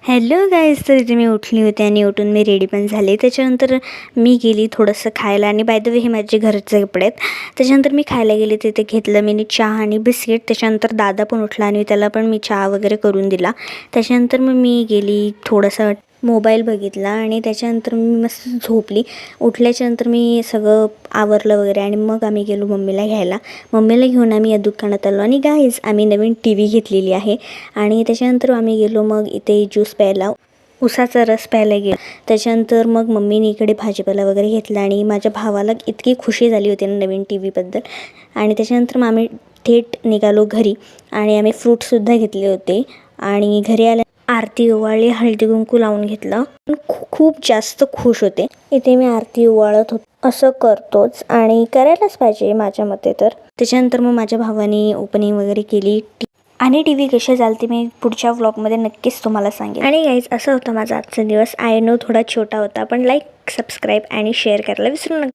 Hello guys, तर इथे मी उठली होते आणि उठून मी रेडी पण झाले. त्याच्यानंतर मी गेली थोडंसं खायला आणि बाय द वे हे माझे घरचे कपडे आहेत. त्याच्यानंतर मी खायला गेले, तिथे घेतलं मी चहा आणि बिस्किट. त्याच्यानंतर दादा पण उठला आणि त्याला पण मी चहा वगैरे करून दिला. त्याच्यानंतर मग मी गेली, थोडंसं मोबाईल बघितला आणि त्याच्यानंतर मी मस्त झोपली. उठल्याच्यानंतर मी सगळं आवरलं वगैरे आणि मग आम्ही गेलो मम्मीला घ्यायला. मम्मीला घेऊन आम्ही या दुकानात आलो आणि गाईज आम्ही नवीन टी व्ही घेतलेली आहे. आणि त्याच्यानंतर आम्ही गेलो मग इथे ज्यूस प्यायला, उसाचा रस प्यायला गेलो. त्याच्यानंतर मग मम्मीने इकडे भाजीपाला वगैरे घेतला आणि माझ्या भावाला इतकी खुशी झाली होती ना नवीन टी व्हीबद्दल. आणि त्याच्यानंतर मग आम्ही थेट निघालो घरी आणि आम्ही फ्रूटसुद्धा घेतले होते. आणि घरी आल्या आरती ओवाळली, हळदी कुंकू लावून घेतलं. खूप जास्त खुश होते. इथे मी आरती ओवाळत होते. असं करतोच आणि करायलाच पाहिजे माझ्या मते तर. त्याच्यानंतर मग माझ्या भावाने ओपनिंग वगैरे केली आणि टी व्ही कशी चालते मी पुढच्या व्लॉगमध्ये नक्कीच तुम्हाला सांगेन. आणि गाईज असं होतं माझा आजचा दिवस. आय नो थोडा छोटा होता, पण लाईक, सबस्क्राईब आणि शेअर करायला विसरू नका.